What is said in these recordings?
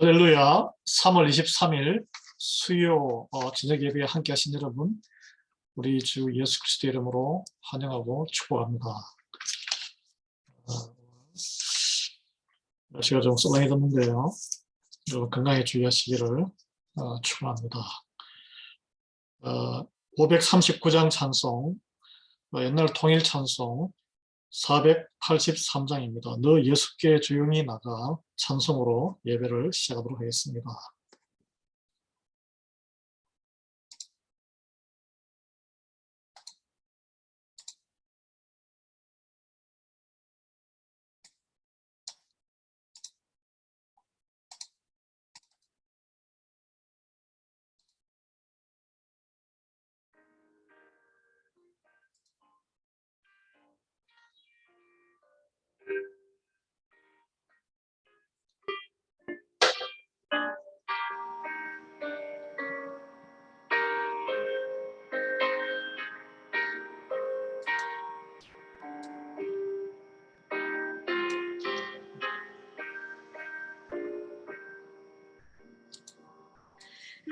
할렐루야. 3월 23일 수요 저녁 예배에 함께 하신 여러분, 우리 주 예수 그리스도 이름으로 환영하고 축복합니다. 날씨가 좀 썰렁해졌는데요. 여러분 건강에 주의하시기를 축원합니다. 539장 찬송, 옛날 통일 찬송 483장입니다. 너 예수께 조용히 나가 찬송으로 예배를 시작하도록 하겠습니다.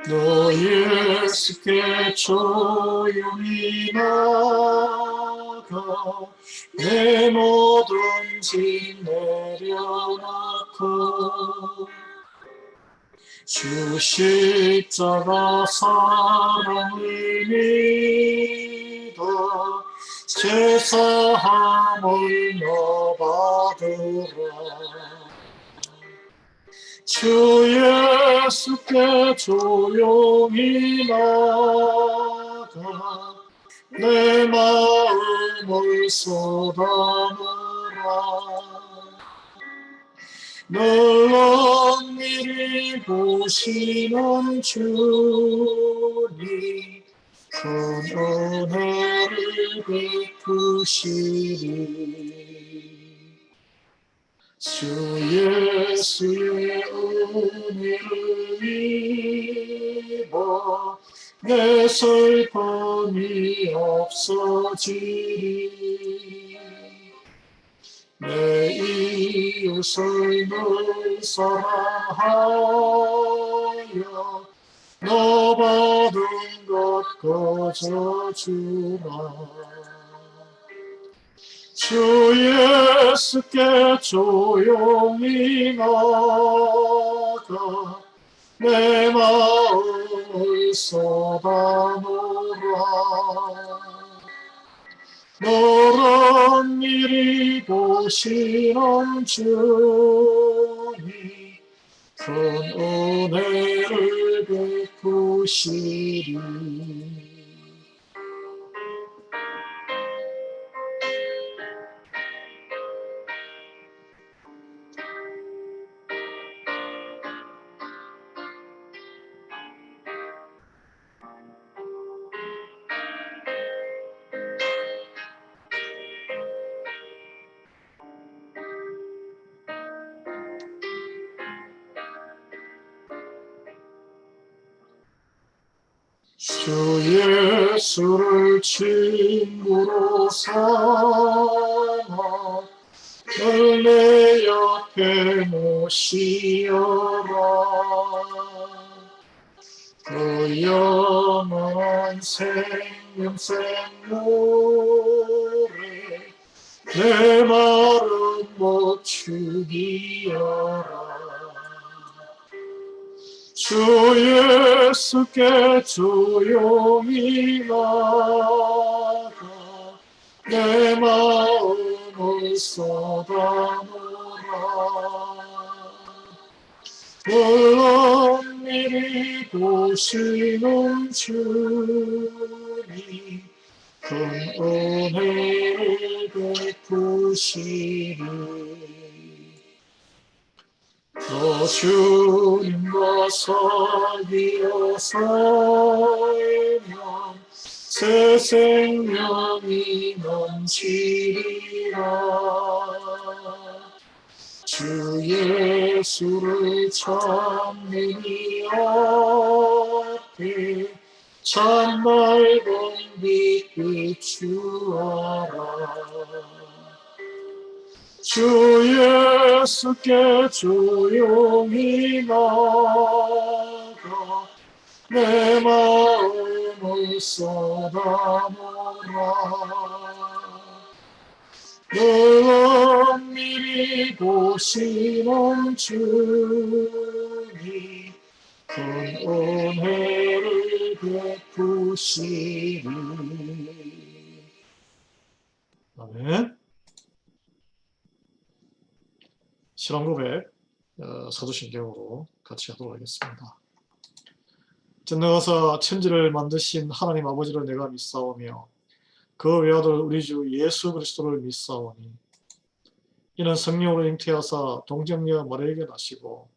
너 예수께 조용히 나가 내 모든 짐 내려놓고 주 십자가 사랑을 믿어 제사함을 너 받으라. 주 예수께 조용히 나가 내 마음을 쏟아놓으라. 늘 엄밀히 보시는 주님 큰 은혜를 베푸시리. 주 예수의 은혜를 입어 내 슬픔이 없어지리. 내 이웃을 늘 사랑하여 너 받은 것 거저주라. 주 예수께 조용히 나가 내 마음을 쏟아놓으라. 늘 엄밀히 보시는 주님 큰 은혜를 베푸시리. 주 예수를 친구로 삼아 늘 내 옆에 모시어라. 그 영원한 생명샘물에 내 마음 못 죽이어라. 주 예수께 조용히 나가 내 마음을 쏟아놓으라. 늘 엄밀히 보시는 주님 큰 은혜를 베푸시리. 너 주님과 사귀어 살면 새 생명이 넘치리라. 주 예수를 찾는 이 앞에 참 맑은 빛 비추어라. 주 예수께 조용히 나가 내 마음을 쏟아놓으라. 늘 엄밀히 보시는 주님 큰 은혜를 베푸시리. 아멘. 신앙 고백 사도신경으로 같이 하도록 하겠습니다. 전능하사 천지를 만드신 하나님 아버지를 내가 믿사오며 그 외아들 우리 주 예수 그리스도를 믿사오니 이는 성령으로 잉태하사 동정녀 마리아에게 나시고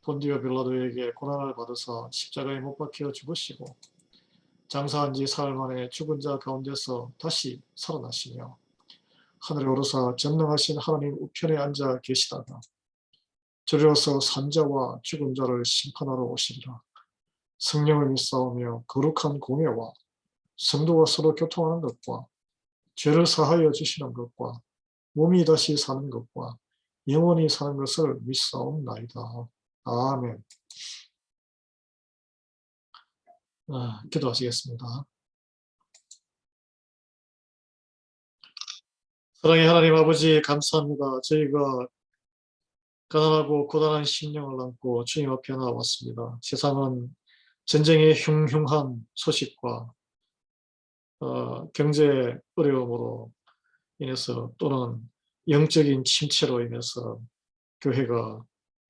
본디오 빌라도에게 고난을 받으사 십자가에 못 박혀 죽으시고 장사한 지 사흘 만에 죽은 자 가운데서 다시 살아나시며 하늘에 오르사 전능하신 하나님 우편에 앉아 계시다가 저리로서 산자와 죽은 자를 심판하러 오시리라. 성령을 믿사오며 거룩한 공예와 성도가 서로 교통하는 것과 죄를 사하여 주시는 것과 몸이 다시 사는 것과 영원히 사는 것을 믿사옵나이다. 아멘. 기도하시겠습니다. 사랑의 하나님 아버지 감사합니다. 저희가 가난하고 고단한 심령을 안고 주님 앞에 나왔습니다. 세상은 전쟁의 흉흉한 소식과 경제 어려움으로 인해서 또는 영적인 침체로 인해서 교회가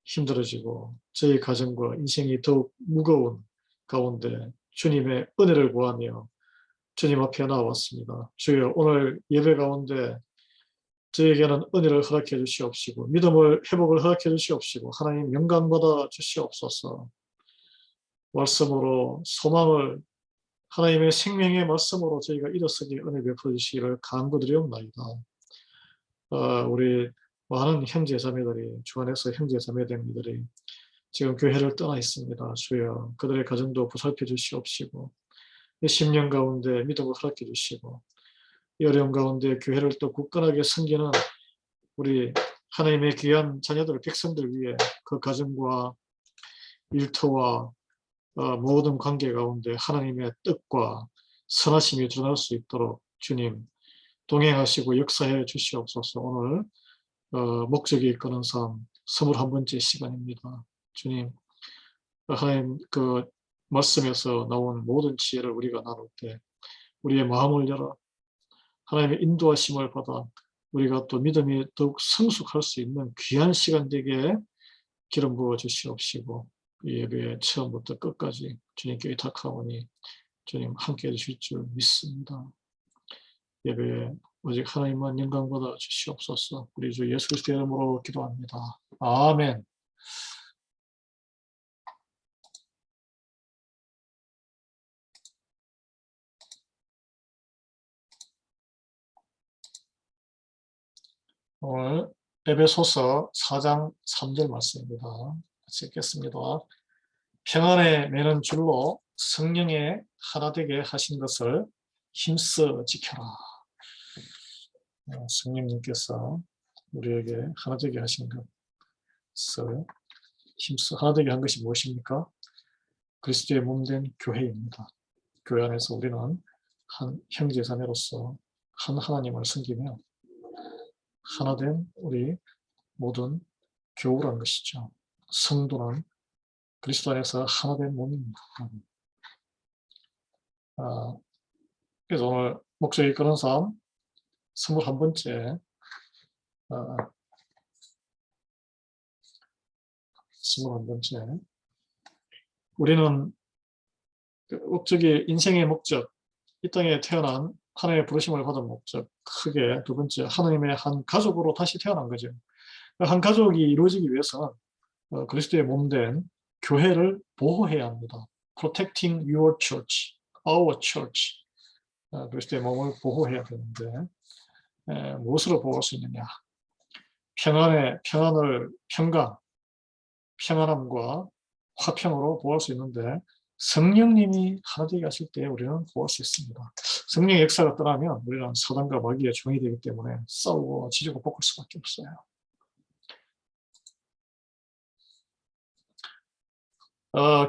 힘들어지고 저희 가정과 인생이 더욱 무거운 가운데 주님의 은혜를 구하며 주님 앞에 나왔습니다. 주여 오늘 예배 가운데 저에게는 은혜를 허락해 주시옵시고 믿음을 회복을 허락해 주시옵시고 하나님 영광 받아 주시옵소서. 말씀으로 소망을 하나님의 생명의 말씀으로 저희가 일어서기 은혜 베풀어 주시기를 간구드리옵나이다. 우리 많은 형제 자매들이 주 안에서 형제 자매들이 지금 교회를 떠나 있습니다. 주여 그들의 가정도 보살펴 주시옵시고 이 10년 가운데 믿음을 허락해 주시고 이 어려운 가운데 교회를 또 굳건하게 섬기는 우리 하나님의 귀한 자녀들 백성들 위해 그 가정과 일터와 모든 관계 가운데 하나님의 뜻과 선하심이 드러날 수 있도록 주님 동행하시고 역사해 주시옵소서. 오늘 목적이 이끄는 삶 21번째 시간입니다. 주님 하나님 그 말씀에서 나온 모든 지혜를 우리가 나눌 때 우리의 마음을 열어 하나님의 인도하심을 받아 우리가 또 믿음이 더욱 성숙할 수 있는 귀한 시간 되게 기름 부어 주시옵시고 이 예배의 처음부터 끝까지 주님께 의탁하오니 주님 함께해 주실 줄 믿습니다. 예배에 오직 하나님만 영광 받아 주시옵소서. 우리 주 예수 그리스도의 이름으로 기도합니다. 아멘. 오늘 에베소서 4장 3절 말씀입니다. 같이 읽겠습니다. 평안에 매는 줄로 성령의 하나 되게 하신 것을 힘써 지켜라. 성령님께서 우리에게 하나 되게 하신 것을 힘써 하나 되게 한 것이 무엇입니까? 그리스도의 몸된 교회입니다. 교회 안에서 우리는 한 형제 자매로서 한 하나님을 섬기며 하나된 우리 모든 교우란 것이죠. 성도는 그리스도 안에서 하나된 몸입니다. 그래서 오늘 목적이 이끄는 삶 21번째 21번째 우리는 목적이 인생의 목적, 이 땅에 태어난 하나님의 부르심을 받은 목적, 크게 두 번째 하나님의 한 가족으로 다시 태어난 거죠. 한 가족이 이루어지기 위해서는 그리스도의 몸된 교회를 보호해야 합니다. Protecting your church, our church. 그리스도의 몸을 보호해야 되는데 무엇으로 보호할 수 있느냐? 평안함과 화평으로 보호할 수 있는데 성령님이 하나 되게 하실 때 우리는 보호할 수 있습니다. 성령의 역사가 떠나면 우리는 사단과 마귀의 종이 되기 때문에 싸우고 지지고 볶을 수밖에 없어요.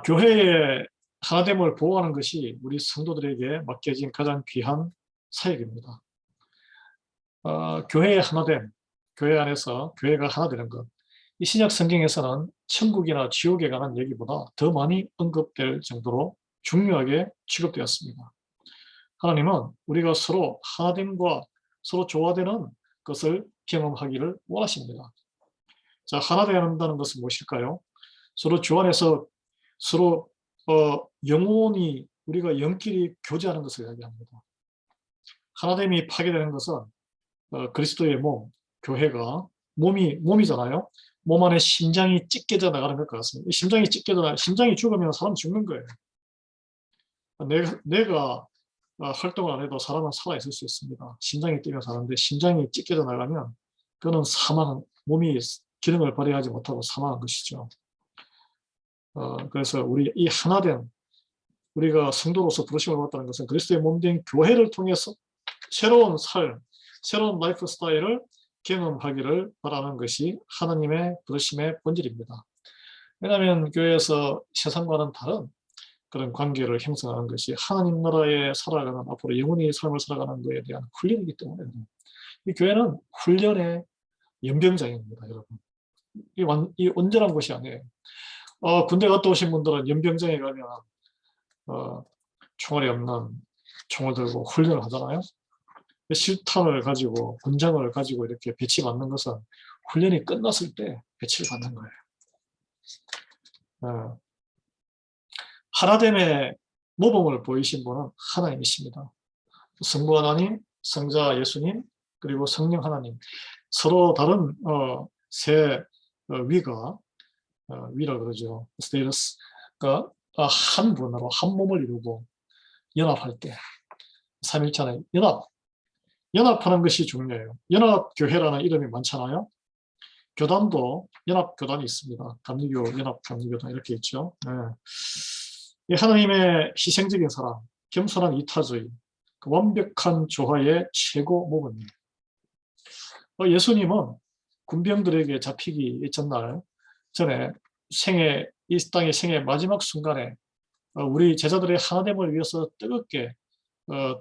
교회의 하나됨을 보호하는 것이 우리 성도들에게 맡겨진 가장 귀한 사역입니다. 교회의 하나됨, 교회 안에서 교회가 하나 되는 것, 이 신약 성경에서는 천국이나 지옥에 관한 얘기보다 더 많이 언급될 정도로 중요하게 취급되었습니다. 하나님은 우리가 서로 하나됨과 서로 조화되는 것을 경험하기를 원하십니다. 자, 하나 되어야 한다는 것은 무엇일까요? 서로 주 안에서 서로 영혼이 우리가 영끼리 교제하는 것을 이야기합니다. 하나됨이 파괴되는 것은 그리스도의 몸, 교회가 몸이잖아요. 몸 안에 심장이 찢겨져 나가는 것 같습니다. 이 심장이 죽으면 사람 죽는 거예요. 내가 활동을 안 해도 사람은 살아있을 수 있습니다. 심장이 뛰면 사는데 심장이 찢겨져 나가면 그는 몸이 기능을 발휘하지 못하고 사망한 것이죠. 그래서 우리 이 하나된 우리가 성도로서 부르심을 받았다는 것은 그리스도의 몸된 교회를 통해서 새로운 삶, 새로운 라이프 스타일을 경험하기를 바라는 것이 하나님의 부르심의 본질입니다. 왜냐하면 교회에서 세상과는 다른 그런 관계를 형성하는 것이 하나님 나라에 살아가는 앞으로 영원히 삶을 살아가는 것에 대한 훈련이기 때문에 이 교회는 훈련의 연병장입니다, 여러분. 이 온전한 곳이 아니에요. 군대 갔다 오신 분들은 연병장에 가면 총알이 없는 총을 들고 훈련을 하잖아요. 실탄을 가지고 군장을 가지고 이렇게 배치받는 것은 훈련이 끝났을 때 배치를 받는 거예요. 하나됨의 모범을 보이신 분은 하나님이십니다. 성부 하나님, 성자 예수님, 그리고 성령 하나님, 서로 다른 세 위가 위라 그러죠. 스테이러스가 한 분으로 한 몸을 이루고 연합할 때 삼일체의 연합하는 것이 중요해요. 연합교회라는 이름이 많잖아요. 교단도 연합교단이 있습니다. 감리교, 연합감리교단 이렇게 있죠. 네. 하나님의 희생적인 사랑, 겸손한 이타주의, 그 완벽한 조화의 최고 모범이에요. 예수님은 군병들에게 잡히기 전날 전에 이 땅의 생의 마지막 순간에 우리 제자들의 하나됨을 위해서 뜨겁게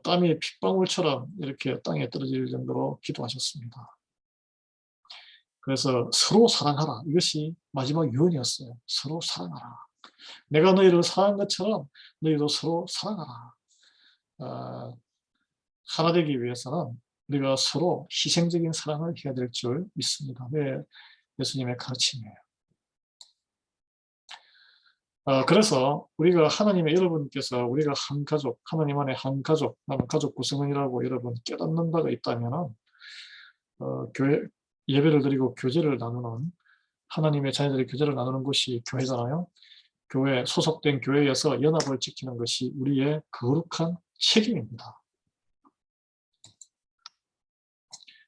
땀이 핏방울처럼 이렇게 땅에 떨어질 정도로 기도하셨습니다. 그래서 서로 사랑하라. 이것이 마지막 유언이었어요. 서로 사랑하라. 내가 너희를 사랑한 것처럼 너희도 서로 사랑하라. 하나 되기 위해서는 우리가 서로 희생적인 사랑을 해야 될 줄 믿습니다. 네, 예수님의 가르침이에요. 그래서 우리가 하나님의 여러분께서 우리가 한 가족, 하나님 안에 한 가족, 나는 가족 구성원이라고 여러분 깨닫는 바가 있다면 교회 예배를 드리고 교제를 나누는 하나님의 자녀들의 교제를 나누는 곳이 교회잖아요. 교회 소속된 교회에서 연합을 지키는 것이 우리의 거룩한 책임입니다.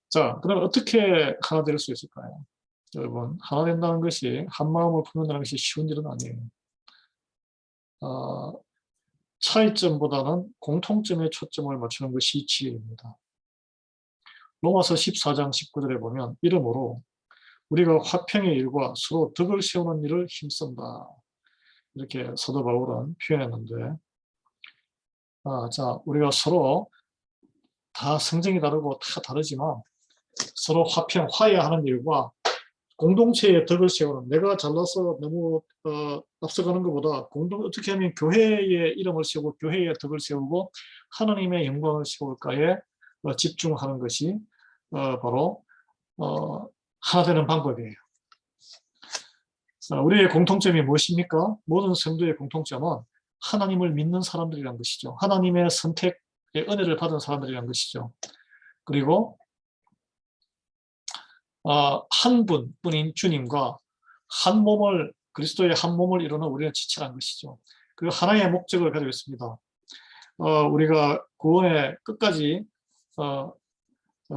자, 그럼 어떻게 하나 될 수 있을까요? 여러분, 하나 된다는 것이 한 마음을 품는다는 것이 쉬운 일은 아니에요. 차이점보다는 공통점에 초점을 맞추는 것이 지혜입니다. 로마서 14장 19절에 보면 이러므로 우리가 화평의 일과 서로 덕을 세우는 일을 힘쓴다. 이렇게 사도 바울은 표현했는데 자, 우리가 서로 다 성정이 다르고 다 다르지만 서로 화해하는 일과 공동체의 덕을 세우는 내가 잘나서 너무 앞서가는 것보다 어떻게 하면 교회의 이름을 세우고 교회의 덕을 세우고 하나님의 영광을 세울까에 집중하는 것이 바로 하나 되는 방법이에요. 우리의 공통점이 무엇입니까? 모든 성도의 공통점은 하나님을 믿는 사람들이란 것이죠. 하나님의 선택의 은혜를 받은 사람들이란 것이죠. 그리고 한 분뿐인 주님과 그리스도의 한 몸을 이루는 우리는 지체란 것이죠. 그 하나의 목적을 가지고 있습니다. 우리가 구원의 끝까지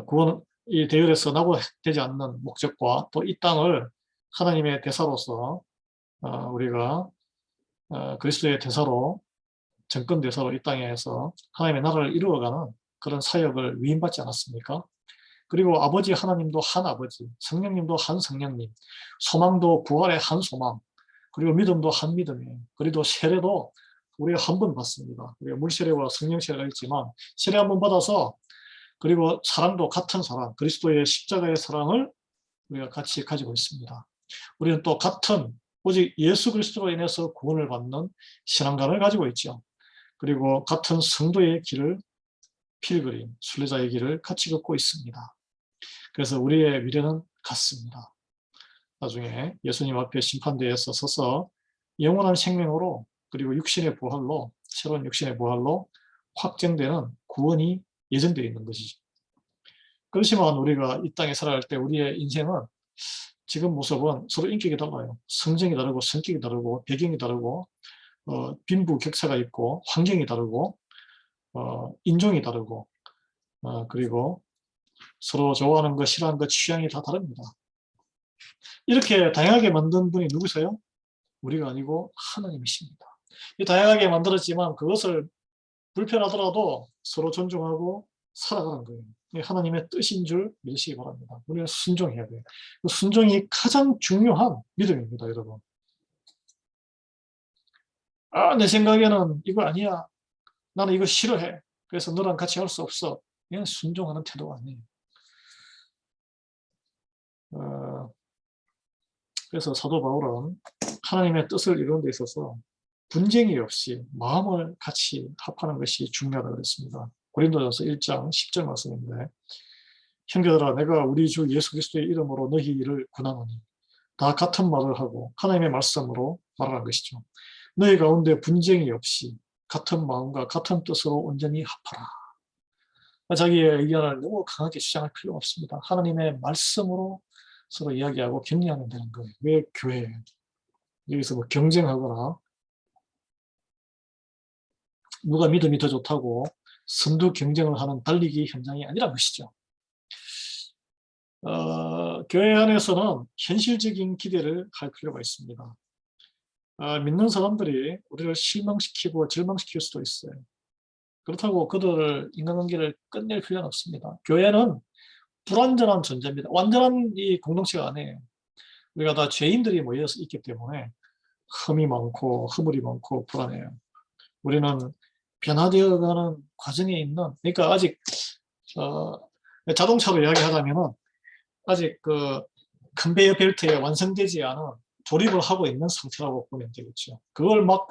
구원이 대열에서 낙오되지 않는 목적과 또 이 땅을 하나님의 대사로서 우리가 그리스도의 대사로 정권대사로 이 땅에서 하나님의 나라를 이루어가는 그런 사역을 위임받지 않았습니까? 그리고 아버지 하나님도 한 아버지, 성령님도 한 성령님, 소망도 부활의 한 소망, 그리고 믿음도 한 믿음이에요. 그리고 세례도 우리가 한 번 받습니다. 우리가 물세례와 성령세례가 있지만 세례 한 번 받아서, 그리고 사랑도 같은 사랑, 그리스도의 십자가의 사랑을 우리가 같이 가지고 있습니다. 우리는 또 같은 오직 예수 그리스도로 인해서 구원을 받는 신앙관을 가지고 있죠. 그리고 같은 성도의 길을, 필그림, 순례자의 길을 같이 걷고 있습니다. 그래서 우리의 미래는 같습니다. 나중에 예수님 앞에 심판대에서 서서 영원한 생명으로, 그리고 육신의 부활로, 새로운 육신의 부활로 확정되는 구원이 예정되어 있는 것이죠. 그렇지만 우리가 이 땅에 살아갈 때 우리의 인생은 지금 모습은 서로 인격이 달라요. 성정이 다르고 성격이 다르고 배경이 다르고 빈부격차가 있고 환경이 다르고 인종이 다르고 그리고 서로 좋아하는 것, 싫어하는 것, 취향이 다 다릅니다. 이렇게 다양하게 만든 분이 누구세요? 우리가 아니고 하나님이십니다. 이 다양하게 만들었지만 그것을 불편하더라도 서로 존중하고 살아가는 거예요. 하나님의 뜻인 줄 믿으시기 바랍니다. 우리는 순종해야 돼요. 순종이 가장 중요한 믿음입니다, 여러분. 내 생각에는 이거 아니야. 나는 이거 싫어해. 그래서 너랑 같이 할 수 없어. 이건 순종하는 태도가 아니에요. 그래서 사도 바울은 하나님의 뜻을 이루는 데 있어서 분쟁이 없이 마음을 같이 합하는 것이 중요하다고 그랬습니다. 고린도전서 1장 10절 말씀인데, 형제들아 내가 우리 주 예수 그리스도의 이름으로 너희를 권하노니 다 같은 말을 하고 하나님의 말씀으로 말하는 것이죠. 너희 가운데 분쟁이 없이 같은 마음과 같은 뜻으로 온전히 합하라. 자기의 의견을 너무 강하게 주장할 필요가 없습니다. 하나님의 말씀으로 서로 이야기하고 격려하면 되는 거예요. 왜 교회에 여기서 뭐 경쟁하거나 누가 믿음이 더 좋다고 선두 경쟁을 하는 달리기 현장이 아니란 것이죠. 교회 안에서는 현실적인 기대를 할 필요가 있습니다. 믿는 사람들이 우리를 실망시키고 절망시킬 수도 있어요. 그렇다고 그들을 인간관계를 끝낼 필요는 없습니다. 교회는 불완전한 존재입니다. 완전한 이 공동체가 아니에요. 우리가 다 죄인들이 모여서 있기 때문에 흠이 많고 허물이 많고 불안해요. 우리는 변화되어가는 과정에 있는, 그러니까 아직 자동차로 이야기하자면은 아직 그 컨베이어 벨트에 완성되지 않은 조립을 하고 있는 상태라고 보면 되겠죠. 그걸 막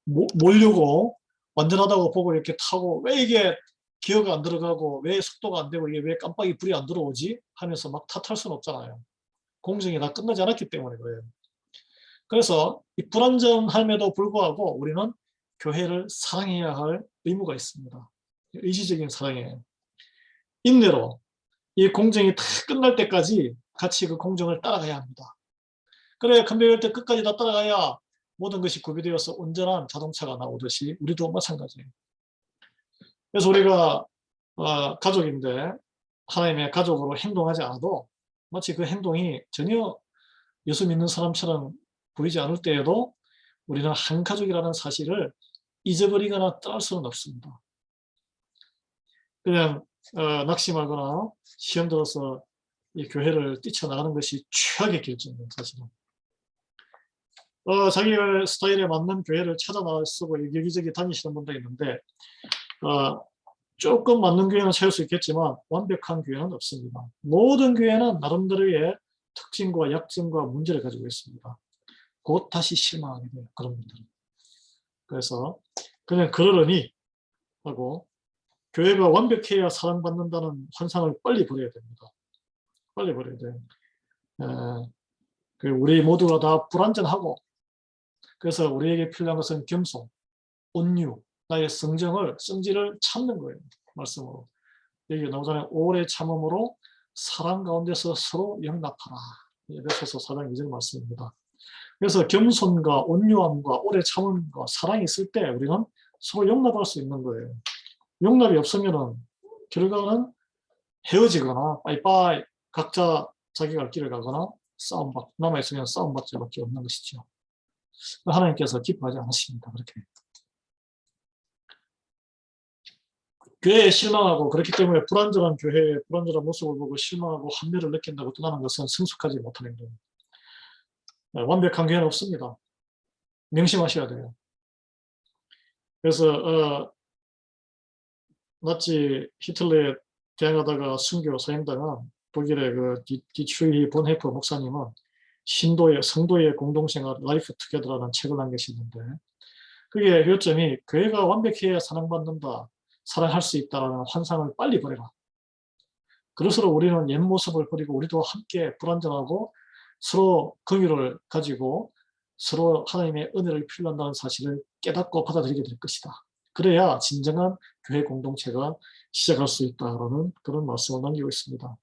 몰려고 완전하다고 보고 이렇게 타고, 왜 이게 기어가 안 들어가고 왜 속도가 안 되고 이게 왜 깜빡이 불이 안 들어오지 하면서 막 탓할 수는 없잖아요. 공정이 다 끝나지 않았기 때문에 그래요. 그래서 이 불완전함에도 불구하고 우리는 교회를 사랑해야 할 의무가 있습니다. 의지적인 사랑이에요. 인내로 이 공정이 다 끝날 때까지 같이 그 공정을 따라가야 합니다. 그래, 컨베이어 때 끝까지 다 따라가야 모든 것이 구비되어서 온전한 자동차가 나오듯이 우리도 마찬가지예요. 그래서 우리가 가족인데 하나님의 가족으로 행동하지 않아도 마치 그 행동이 전혀 예수 믿는 사람처럼 보이지 않을 때에도 우리는 한 가족이라는 사실을 잊어버리거나 떠날 수는 없습니다. 그냥 낙심하거나 시험 들어서 이 교회를 뛰쳐나가는 것이 최악의 결정이에요, 사실은. 자기 스타일에 맞는 교회를 찾아 나서고 여기저기 다니시는 분도 있는데 조금 맞는 교회는 찾을 수 있겠지만 완벽한 교회는 없습니다. 모든 교회는 나름대로의 특징과 약점과 문제를 가지고 있습니다. 곧 다시 실망하게 돼요, 그런 분들은. 그래서 그냥 그러려니 하고 교회가 완벽해야 사랑받는다는 환상을 빨리 버려야 됩니다. 빨리 버려야 돼요. 우리 모두가 다 불완전하고, 그래서 우리에게 필요한 것은 겸손, 온유, 나의 성질을 참는 거예요. 말씀으로. 여기 나오잖아요. 오래 참음으로 사랑 가운데서 서로 용납하라. 에베소서 4장 2절 말씀입니다. 그래서 겸손과 온유함과 오래 참음과 사랑이 있을 때 우리는 서로 용납할 수 있는 거예요. 용납이 없으면 결과는 헤어지거나 빠이빠이 각자 자기 갈 길을 가거나 남아있으면 싸움받지밖에 없는 것이죠. 하나님께서 기뻐하지 않으십니다. 그렇게. 교회에 실망하고 그렇기 때문에 불완전한 교회의 불완전한 모습을 보고 실망하고 환멸을 느낀다고 떠나는 것은 성숙하지 못한 행동입니다. 완벽한 교회는 없습니다. 명심하셔야 돼요. 그래서 나치 히틀러에 대항하다가 순교 사형당한 독일의 그 디트리히 본헤퍼 목사님은 성도의 공동생활 라이프 투게더라는 책을 남기셨는데 그게 요점이 교회가 완벽해야 사랑받는다, 사랑할 수 있다라는 환상을 빨리 버려라. 그럴수록 우리는 옛 모습을 버리고 우리도 함께 불완전하고 서로 긍휼을 가지고 서로 하나님의 은혜를 필요한다는 사실을 깨닫고 받아들이게 될 것이다. 그래야 진정한 교회 공동체가 시작할 수 있다라는 그런 말씀을 남기고 있습니다.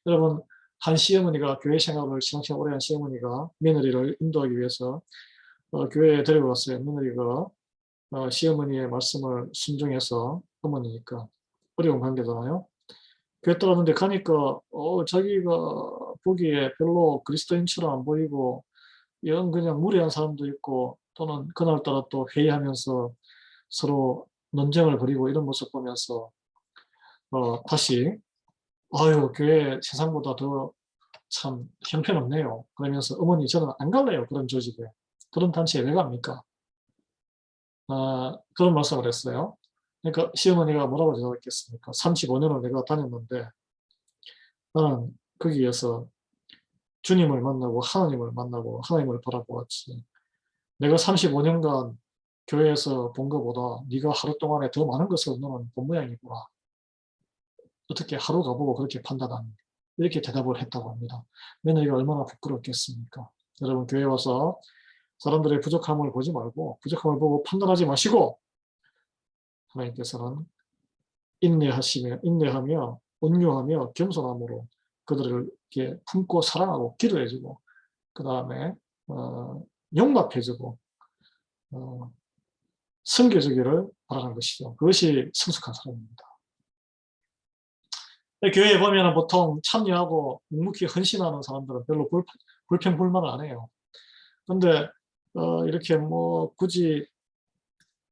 여러분, 한 시어머니가 교회 생활을 신앙생활 오래 한 시어머니가 며느리를 인도하기 위해서 교회에 데려갔어요. 며느리가 시어머니의 말씀을 순종해서 어머니니까 어려운 관계잖아요. 교회 따랐는데 가니까 자기가 보기에 별로 그리스도인처럼 안 보이고 영 그냥 무례한 사람도 있고 또는 그날따라 또 회의하면서 서로 논쟁을 벌이고 이런 모습 보면서 다시 아유 교회 세상보다 더 참 형편없네요. 그러면서 어머니 저는 안 갈래요. 그런 조직에. 그런 단체에 왜 갑니까? 그런 말씀을 했어요. 그러니까 시어머니가 뭐라고 대답했겠습니까? 35년을 내가 다녔는데 나는 거기에서 주님을 만나고 하나님을 만나고 하나님을 바라보았지. 내가 35년간 교회에서 본 것보다 네가 하루 동안에 더 많은 것을 너는 본 모양이구나. 어떻게 하루 가보고 그렇게 판단하니? 이렇게 대답을 했다고 합니다. 며느리가 얼마나 부끄럽겠습니까? 여러분 교회 와서 사람들의 부족함을 보지 말고 부족함을 보고 판단하지 마시고 하나님께서는 인내하며 온유하며 겸손함으로 그들을 이렇게 품고 사랑하고 기도해주고 그 다음에 용납해주고 섬겨주기를 바라는 것이죠. 그것이 성숙한 사람입니다. 교회에 보면 보통 참여하고 묵묵히 헌신하는 사람들은 별로 불평 불만을 안 해요. 그런데 이렇게 뭐 굳이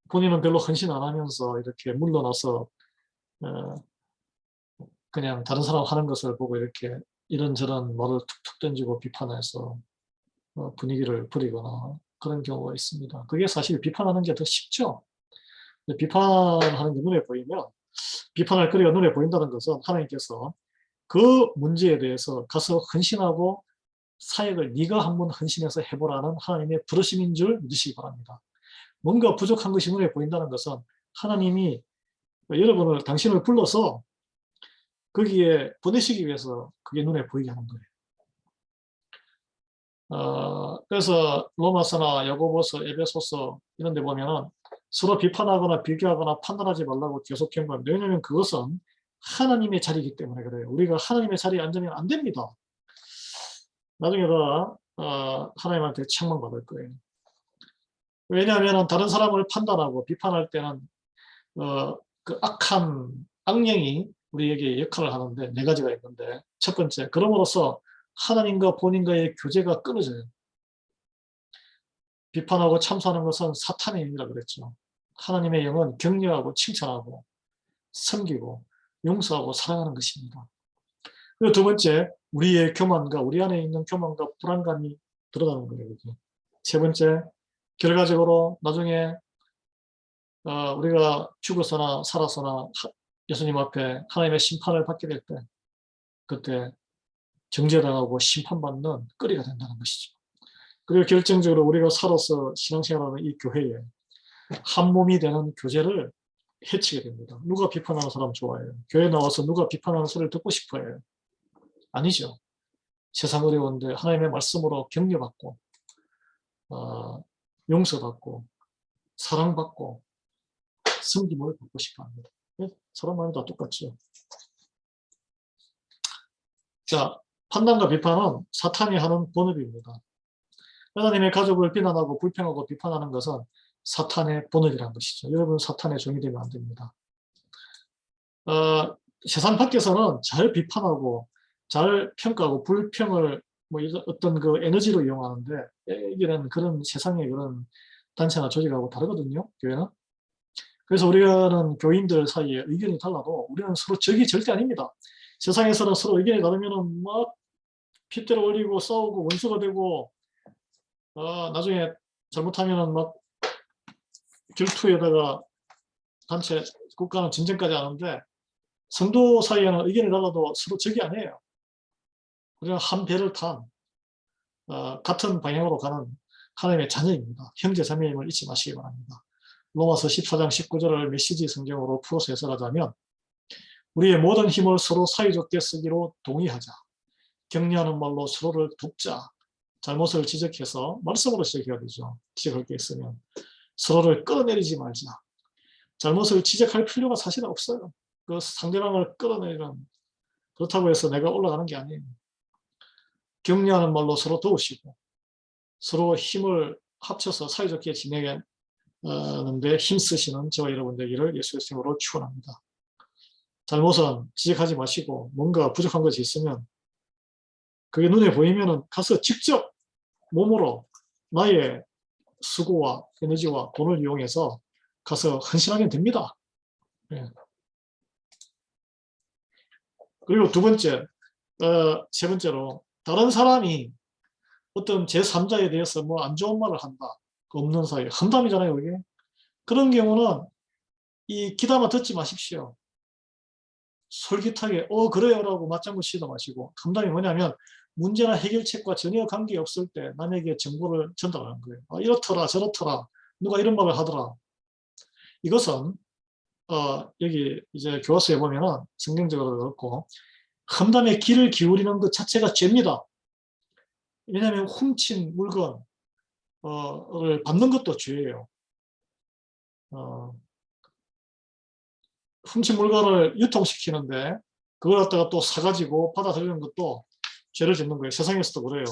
본인은 별로 헌신 안 하면서 이렇게 물러나서 그냥 다른 사람 하는 것을 보고 이렇게 이런저런 말을 툭툭 던지고 비판해서 분위기를 부리거나 그런 경우가 있습니다. 그게 사실 비판하는 게 더 쉽죠. 비판하는 게 눈에 보이면 비판할 거리가 눈에 보인다는 것은 하나님께서 그 문제에 대해서 가서 헌신하고 사역을 네가 한번 헌신해서 해보라는 하나님의 부르심인 줄 믿으시기 바랍니다. 뭔가 부족한 것이 눈에 보인다는 것은 하나님이 여러분을 당신을 불러서 거기에 보내시기 위해서 그게 눈에 보이게 하는 거예요. 그래서 로마서나 야고보서, 에베소서 이런 데 보면은 서로 비판하거나 비교하거나 판단하지 말라고 계속 경고합니다. 왜냐하면 그것은 하나님의 자리이기 때문에 그래요. 우리가 하나님의 자리에 앉으면 안 됩니다. 나중에 다 하나님한테 책망받을 거예요. 왜냐하면 다른 사람을 판단하고 비판할 때는 그 악한 악령이 우리에게 역할을 하는데 네 가지가 있는데 첫 번째, 그럼으로써 하나님과 본인과의 교제가 끊어져요. 비판하고 참소하는 것은 사탄의 일이라 그랬죠. 하나님의 영은 격려하고 칭찬하고 섬기고 용서하고 사랑하는 것입니다. 그리고 두 번째, 우리의 교만과 우리 안에 있는 교만과 불안감이 드러나는 거예요. 세 번째, 결과적으로 나중에 우리가 죽어서나 살아서나 예수님 앞에 하나님의 심판을 받게 될 때 그때 정죄당하고 심판받는 거리가 된다는 것이죠. 그리고 결정적으로 우리가 살아서 신앙생활하는 이 교회에 한 몸이 되는 교제를 해치게 됩니다. 누가 비판하는 사람 좋아해요? 교회 나와서 누가 비판하는 소리를 듣고 싶어해요? 아니죠. 세상 어려운데 하나님의 말씀으로 격려받고 용서받고 사랑받고 섬김을 받고 싶어합니다. 사람 마음이 다 똑같죠. 자, 판단과 비판은 사탄이 하는 본업입니다. 하나님의 가족을 비난하고 불평하고 비판하는 것은 사탄의 본업이라는 것이죠. 여러분 사탄의 종이 되면 안 됩니다. 세상 밖에서는 잘 비판하고 잘 평가하고 불평을 뭐 어떤 그 에너지로 이용하는데 여기는 그런 세상의 그런 단체나 조직하고 다르거든요. 교회는. 그래서 우리는 교인들 사이에 의견이 달라도 우리는 서로 적이 절대 아닙니다. 세상에서는 서로 의견이 다르면은 막 핏대를 올리고 싸우고 원수가 되고, 나중에 잘못하면은 막 결투에다가 단체 국가는 전쟁까지 하는데, 성도 사이에는 의견이 달라도 서로 적이 아니에요. 우리는 한 배를 탄 같은 방향으로 가는 하나님의 자녀입니다. 형제 자매임을 잊지 마시기 바랍니다. 로마서 14장 19절을 메시지 성경으로 풀어서 해석하자면, 우리의 모든 힘을 서로 사이좋게 쓰기로 동의하자. 격려하는 말로 서로를 돕자. 잘못을 지적해서 말씀으로 지적해야 되죠. 지적할 게 있으면 서로를 끌어내리지 말자. 잘못을 지적할 필요가 사실 없어요. 그 상대방을 끌어내리는, 그렇다고 해서 내가 올라가는 게 아니에요. 격려하는 말로 서로 도우시고 서로 힘을 합쳐서 사이좋게 지내는데 힘쓰시는 저와 여러분 되기를 예수의 이름으로 축원합니다. 잘못은 지적하지 마시고 뭔가 부족한 것이 있으면 그게 눈에 보이면 가서 직접 몸으로 나의 수고와 에너지와 돈을 이용해서 가서 헌신하면 됩니다. 네. 그리고 두 번째, 세 번째로, 다른 사람이 어떤 제3자에 대해서 뭐 안 좋은 말을 한다. 그 없는 사이, 험담이잖아요, 이게. 그런 경우는 이 귀담아 듣지 마십시오. 솔깃하게 그래요라고 맞장구 치지 마시고, 험담이 뭐냐면 문제나 해결책과 전혀 관계없을 때 남에게 정보를 전달하는 거예요. 이렇더라 저렇더라 누가 이런 말을 하더라. 이것은 여기 이제 교과서에 보면은 성경적으로 그렇고 험담에 귀를 기울이는 것 자체가 죄입니다. 왜냐하면 훔친 물건을 받는 것도 죄예요. 훔친 물건을 유통시키는데 그걸 갖다가 또 사가지고 받아들이는 것도 죄를 짓는 거예요. 세상에서도 그래요.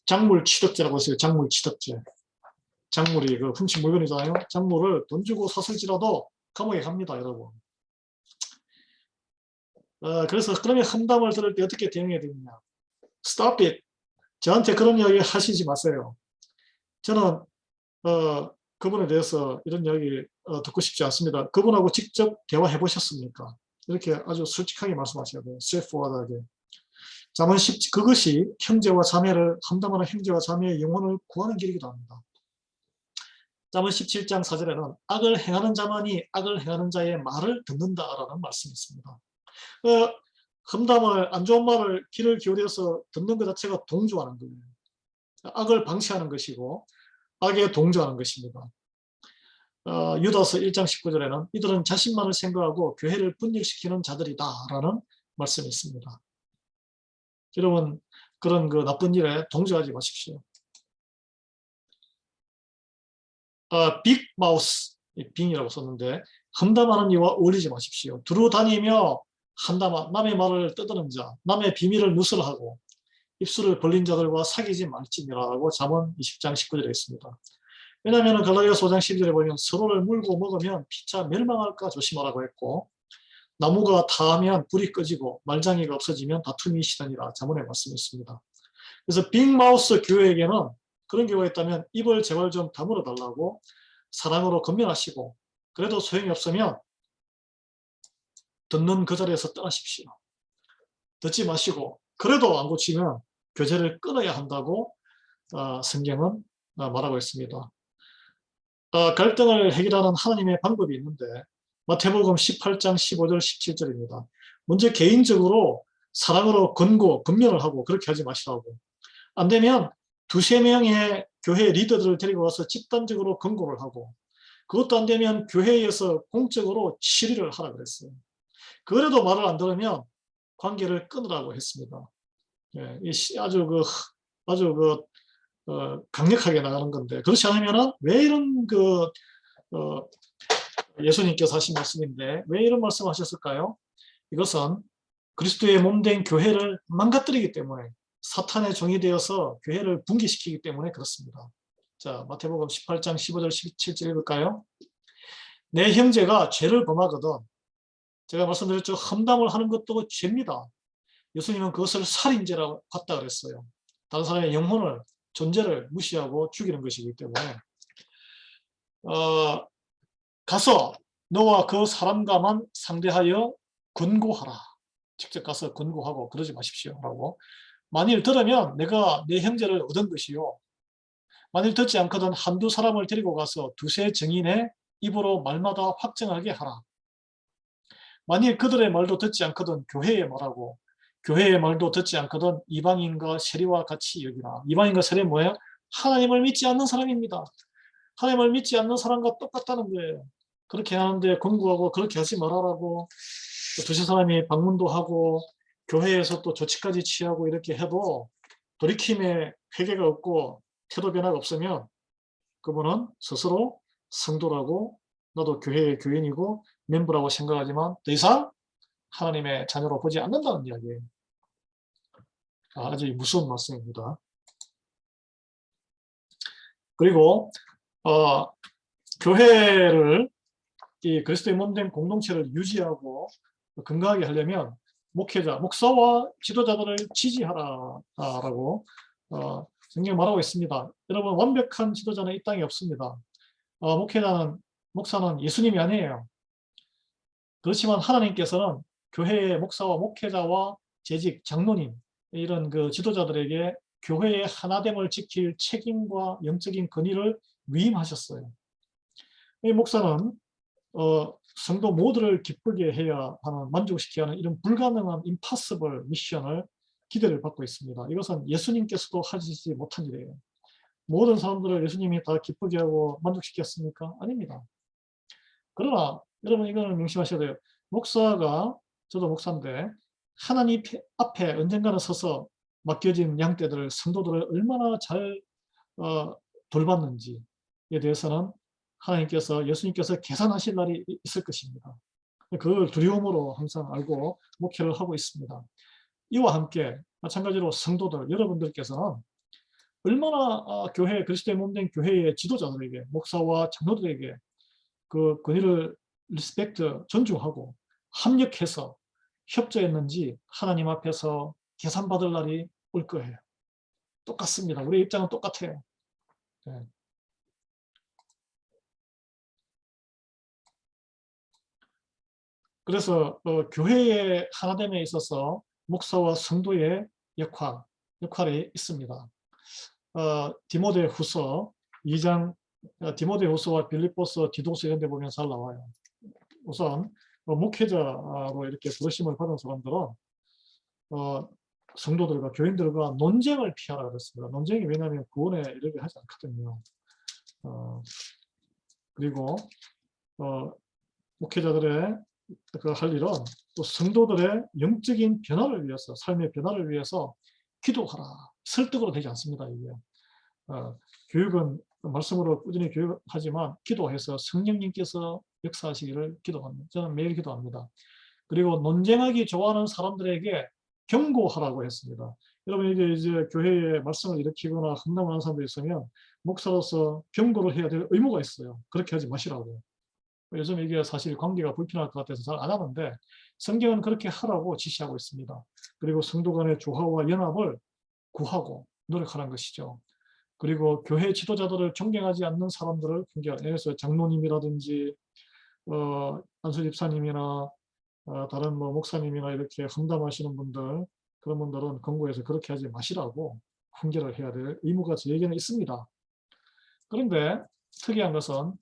작물 취득죄라고 했어요. 작물 취득죄. 작물이 그 훔친 물건이잖아요. 작물을 돈 주고 샀을지라도 감옥에 갑니다, 여러분. 그래서 그러면 험담을 들을 때 어떻게 대응해야 되느냐. Stop it. 저한테 그런 이야기 하시지 마세요. 저는 그분에 대해서 이런 이야기 듣고 싶지 않습니다. 그분하고 직접 대화해 보셨습니까? 이렇게 아주 솔직하게 말씀하셔야 돼요. straightforward하게. 잠언 10, 그것이 형제와 자매를 험담하는 형제와 자매의 영혼을 구하는 길이기도 합니다. 잠언 17장 4절에는 악을 행하는 자만이 악을 행하는 자의 말을 듣는다라는 말씀이 있습니다. 험담을, 안 좋은 말을 귀를 기울여서 듣는 것 자체가 동조하는 거예요. 악을 방치하는 것이고 악에 동조하는 것입니다. 유다서 1장 19절에는 이들은 자신만을 생각하고 교회를 분열시키는 자들이다 라는 말씀이 있습니다. 여러분, 그런 그 나쁜 일에 동조하지 마십시오. 빅마우스, 빙이라고 썼는데 험담하는 이와 어울리지 마십시오. 두루 다니며 남의 말을 떠드는 자, 남의 비밀을 누설하고 입술을 벌린 자들과 사귀지 말지니라라고 잠언 20장 19절에 있습니다. 왜냐하면 갈라디아서 5장 12절에 보면 서로를 물고 먹으면 피차 멸망할까 조심하라고 했고 나무가 타하면 불이 꺼지고 말장이가 없어지면 다툼이 시다니라 잠언에 말씀이 있습니다. 그래서 빅마우스 교회에게는 그런 경우가 있다면 입을 제발 좀 다물어 달라고 사랑으로 건면하시고 그래도 소용이 없으면 듣는 그 자리에서 떠나십시오. 듣지 마시고 그래도 안 고치면 교제를 끊어야 한다고 성경은 말하고 있습니다. 갈등을 해결하는 하나님의 방법이 있는데 마태복음 18장 15절 17절입니다. 먼저 개인적으로 사랑으로 건면을 하고 그렇게 하지 마시라고. 안 되면 두세 명의 교회 리더들을 데리고 와서 집단적으로 권고를 하고 그것도 안 되면 교회에서 공적으로 치리를 하라 그랬어요. 그래도 말을 안 들으면 관계를 끊으라고 했습니다. 예, 아주 강력하게 나가는 건데 그렇지 않으면 왜 이런 예수님께서 하신 말씀인데 왜 이런 말씀하셨을까요? 이것은 그리스도의 몸된 교회를 망가뜨리기 때문에 사탄의 종이 되어서 교회를 붕괴시키기 때문에 그렇습니다. 자, 마태복음 18장 15절 17절 읽을까요? 내 형제가 죄를 범하거든 제가 말씀드렸죠. 험담을 하는 것도 죄입니다. 예수님은 그것을 살인죄라고 봤다 그랬어요. 다른 사람의 영혼을 존재를 무시하고 죽이는 것이기 때문에 가서 너와 그 사람과만 상대하여 권고하라. 직접 가서 권고하고 그러지 마십시오. 라고. 만일 들으면 내가 내 형제를 얻은 것이요. 만일 듣지 않거든 한두 사람을 데리고 가서 두세 증인의 입으로 말마다 확정하게 하라. 만일 그들의 말도 듣지 않거든 교회의 말하고 교회의 말도 듣지 않거든 이방인과 세리와 같이 여기라. 이방인과 세리는 뭐예요? 하나님을 믿지 않는 사람입니다. 하나님을 믿지 않는 사람과 똑같다는 거예요. 그렇게 하는데 권고하고 그렇게 하지 말아라고 두세 사람이 방문도 하고 교회에서 또 조치까지 취하고 이렇게 해도 돌이킴의 회개가 없고 태도 변화가 없으면 그분은 스스로 성도라고 나도 교회의 교인이고 멤버라고 생각하지만 더 이상 하나님의 자녀로 보지 않는다는 이야기예요. 아주 무서운 말씀입니다. 그리고 교회를 이 그리스도의 몸된 공동체를 유지하고 건강하게 하려면 목회자, 목사와 지도자들을 지지하라라고 성경이 말하고 있습니다. 여러분 완벽한 지도자는 이 땅에 없습니다. 목사는 예수님이 아니에요. 그렇지만 하나님께서는 교회의 목사와 목회자와 재직, 장로님 이런 그 지도자들에게 교회의 하나됨을 지킬 책임과 영적인 권위를 위임하셨어요. 이 목사는 성도 모두를 기쁘게 해야 하는, 만족시켜야 하는 이런 불가능한 impossible 미션을 기대를 받고 있습니다. 이것은 예수님께서도 하시지 못한 일이에요. 모든 사람들을 예수님이 다 기쁘게 하고 만족시켰습니까? 아닙니다. 그러나 여러분 이거는 명심하셔야 돼요. 목사가, 저도 목사인데 하나님 앞에 언젠가는 서서 맡겨진 양떼들을, 성도들을 얼마나 잘 돌봤는지에 대해서는 하나님께서, 예수님께서 계산하실 날이 있을 것입니다. 그걸 두려움으로 항상 알고 목회를 하고 있습니다. 이와 함께 마찬가지로 성도들, 여러분들께서는 얼마나 교회, 그리스도의 몸된 교회의 지도자들에게, 목사와 장로들에게 그 권위를 리스펙트, 존중하고 합력해서 협조했는지 하나님 앞에서 계산받을 날이 올 거예요. 똑같습니다. 우리의 입장은 똑같아요. 네. 그래서 교회의 하나됨에 있어서 목사와 성도의 역할이 있습니다. 디모데 후서 2장, 디모데 후서와 빌립보서, 디도서 이런 데 보면 잘 나와요. 우선 목회자로 이렇게 부르심을 받은 사람들은 성도들과 교인들과 논쟁을 피하라 그랬습니다. 논쟁이 왜냐하면 구원에 이르게 하지 않거든요. 그리고 목회자들의 그 할 일은 또 성도들의 영적인 변화를 위해서, 삶의 변화를 위해서 기도하라. 설득으로 되지 않습니다. 이게 교육은 말씀으로 꾸준히 교육하지만 기도해서 성령님께서 역사하시기를 기도합니다. 저는 매일 기도합니다. 그리고 논쟁하기 좋아하는 사람들에게 경고하라고 했습니다. 여러분 이제 교회에 말씀을 일으키거나 험담하는 사람들이 있으면 목사로서 경고를 해야 될 의무가 있어요. 그렇게 하지 마시라고. 요즘 이게 사실 관계가 불편할 것 같아서 잘 안 하는데 성경은 그렇게 하라고 지시하고 있습니다. 그리고 성도 간의 조화와 연합을 구하고 노력하는 것이죠. 그리고 교회 지도자들을 존경하지 않는 사람들을 그래서 장로님이라든지 안수 집사님이나 다른 뭐 목사님이나 이렇게 험담하시는 분들, 그런 분들은 권고해서 그렇게 하지 마시라고 훈계를 해야 될 의무가 저에게는 있습니다. 그런데 특이한 것은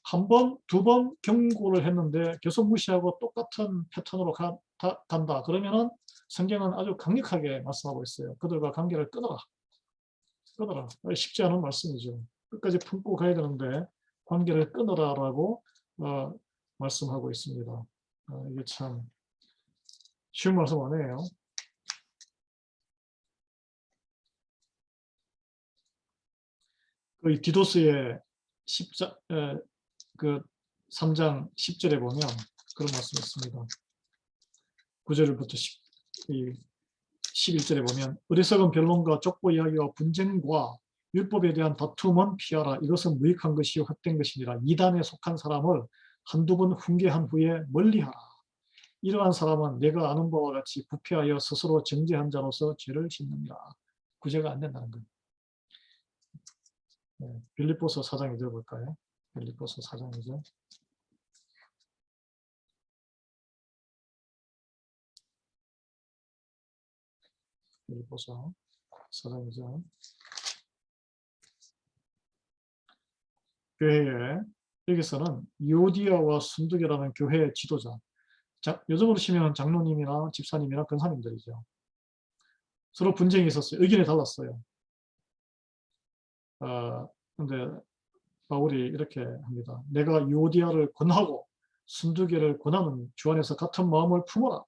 한 번, 두 번 경고를 했는데 계속 무시하고 똑같은 패턴으로 간다. 그러면은 성경은 아주 강력하게 말씀하고 있어요. 그들과 관계를 끊어라. 끊어라. 쉽지 않은 말씀이죠. 끝까지 품고 가야 되는데 관계를 끊어라라고 말씀하고 있습니다. 이게 참 쉬운 말씀 아니에요. 그 디도스의 3장 10절에 보면 그런 말씀이 있습니다. 9절부터 11절에 보면 어리석은 변론과 족보 이야기와 분쟁과 율법에 대한 다툼은 피하라. 이것은 무익한 것이요 헛된 것이니라. 이단에 속한 사람을 한두 번 훈계한 후에 멀리하라. 이러한 사람은 내가 아는 바와 같이 부패하여 스스로 정죄한 자로서 죄를 짓느니라. 구제가 안 된다는 거예요. 빌립보서 4장 2절 볼까요? 빌립보서 4장 2절. 여기 보자. 4장이죠. 교회에 여기서는 유오디아와 순두계라는 교회의 지도자, 요즘으로 치면 장로님이나 집사님이나 권사님들이죠. 서로 분쟁이 있었어요. 의견이 달랐어요. 근데 바울이 이렇게 합니다. 내가 유오디아를 권하고 순두계를 권하는 주 안에서 같은 마음을 품어라.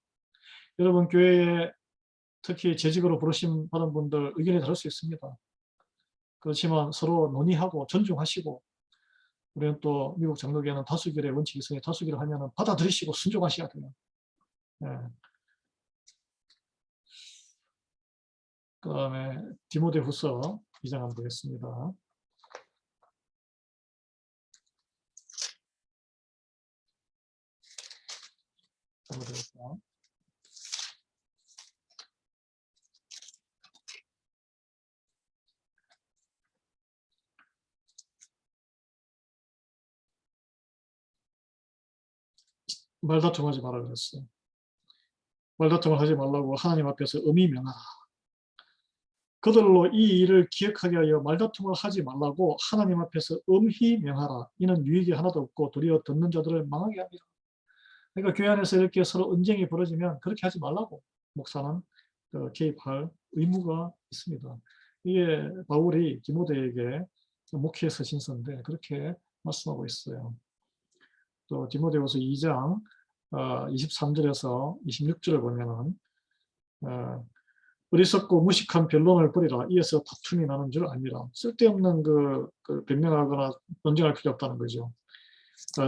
여러분 교회에 특히 재직으로 부르심 받은 분들 의견이 다를 수 있습니다. 그렇지만 서로 논의하고 존중하시고, 우리는 또 미국 장로교회는 다수결의 원칙이 있으니 다수결을 하면 받아들이시고 순종하셔야 돼요. 네. 그 다음에 디모데후서 2장 한번 보겠습니다. 디모데후서 말다툼하지 말라 그랬어요. 말다툼을 하지 말라고 하나님 앞에서 엄히 명하라. 그들로 이 일을 기억하게 하여 말다툼을 하지 말라고 하나님 앞에서 엄히 명하라. 이는 유익이 하나도 없고 도리어 듣는 자들을 망하게 합니다. 그러니까 교회 안에서 이렇게 서로 언쟁이 벌어지면 그렇게 하지 말라고 목사는 개입할 의무가 있습니다. 이게 바울이 디모데에게 목회에서 신서인데 그렇게 말씀하고 있어요. 또 디모데후서 2장 23절에서 26절을 보면은 어리석고 무식한 변론을 버리라. 이에서 다툼이 나는 줄 아니라. 쓸데없는 그 변명하거나 논쟁할 필요 없다는 거죠.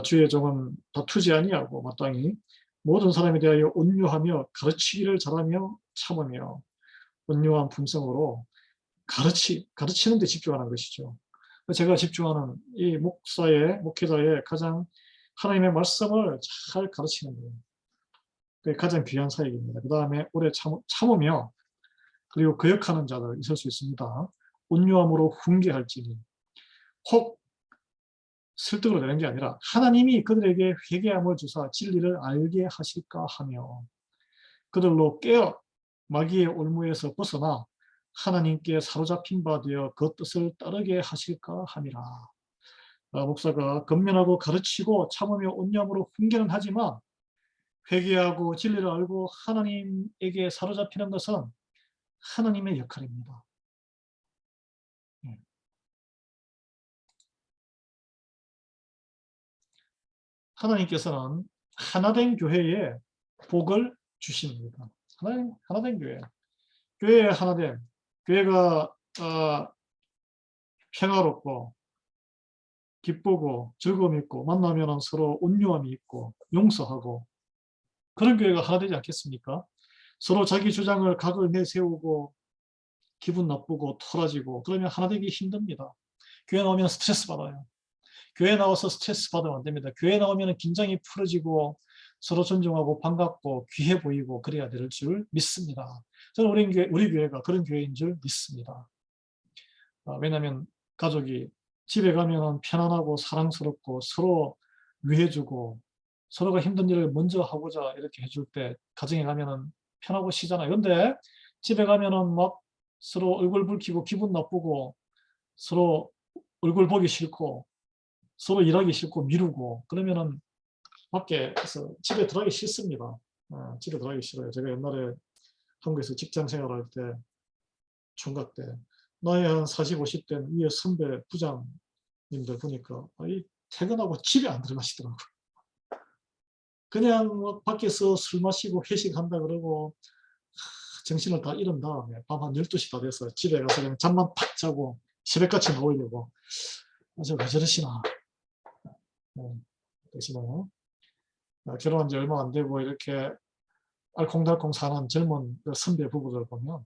주의 종은 다투지 아니하고 마땅히 모든 사람에 대하여 온유하며 가르치기를 잘하며 참으며 온유한 품성으로 가르치는 데 집중하는 것이죠. 제가 집중하는 이 목회자의 가장 하나님의 말씀을 잘 가르치는 거예요. 그게 가장 귀한 사역입니다. 그 다음에 오래 참으며 그리고 거역하는 자들 있을 수 있습니다. 온유함으로 훈계할지니 혹 설득으로 되는 게 아니라 하나님이 그들에게 회개함을 주사 진리를 알게 하실까 하며 그들로 깨어 마귀의 올무에서 벗어나 하나님께 사로잡힌 바 되어 그 뜻을 따르게 하실까 함이라. 목사가 권면하고 가르치고 참으며 온유함으로 훈계는 하지만 회개하고 진리를 알고 하나님에게 사로잡히는 것은 하나님의 역할입니다. 하나님께서는 하나된 교회에 복을 주십니다. 하나된 교회. 교회의 하나됨. 교회가 평화롭고 기쁘고 즐거움이 있고 만나면 서로 온유함이 있고 용서하고 그런 교회가 하나 되지 않겠습니까? 서로 자기 주장을 각을 내세우고 기분 나쁘고 토라지고 그러면 하나 되기 힘듭니다. 교회 나오면 스트레스 받아요. 교회 나와서 스트레스 받으면 안 됩니다. 교회 나오면 긴장이 풀어지고 서로 존중하고 반갑고 귀해 보이고 그래야 될 줄 믿습니다. 저는 우리 교회가 그런 교회인 줄 믿습니다. 왜냐하면 가족이 집에 가면 편안하고 사랑스럽고 서로 위해주고 서로가 힘든 일을 먼저 하고자 이렇게 해줄 때 가정에 가면 편하고 쉬잖아요. 근데 집에 가면 막 서로 얼굴 붉히고 기분 나쁘고 서로 얼굴 보기 싫고 서로 일하기 싫고 미루고 그러면은 밖에서 집에 들어가기 싫습니다. 집에 들어가기 싫어요. 제가 옛날에 한국에서 직장 생활할 때 총각 때 나이 한 40, 50대 위에 선배 부장님들 보니까 퇴근하고 집에 안 들어가시더라고요. 그냥 뭐 밖에서 술 마시고 회식한다 그러고 정신을 다 잃은 다음에 밤 한 12시 다 돼서 집에 가서 그냥 잠만 팍 자고 새벽같이 나오려고 왜 저러시나. 대신에 결혼한 지 얼마 안 되고 이렇게 알콩달콩 사는 젊은 선배 부부들 보면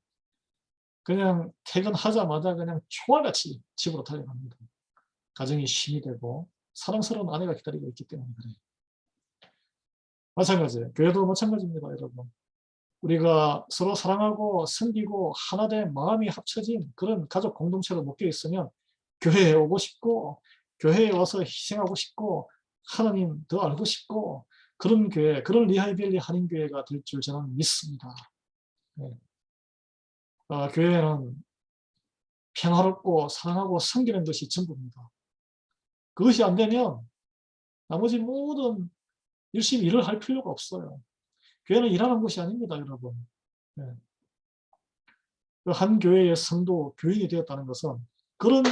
그냥 퇴근하자마자 그냥 총알같이 집으로 달려갑니다. 가정이 쉼이 되고 사랑스러운 아내가 기다리고 있기 때문에 그래요. 마찬가지예요. 교회도 마찬가지입니다, 여러분. 우리가 서로 사랑하고 섬기고 하나된 마음이 합쳐진 그런 가족 공동체로 묶여 있으면 교회에 오고 싶고 교회에 와서 희생하고 싶고 하나님 더 알고 싶고 그런 교회, 그런 리하이벨리 한인교회가 될 줄 저는 믿습니다. 네. 교회는 평화롭고 사랑하고 섬기는 것이 전부입니다. 그것이 안 되면 나머지 모든 열심히 일을 할 필요가 없어요. 교회는 일하는 곳이 아닙니다, 여러분. 네. 한 교회의 성도, 교인이 되었다는 것은 그런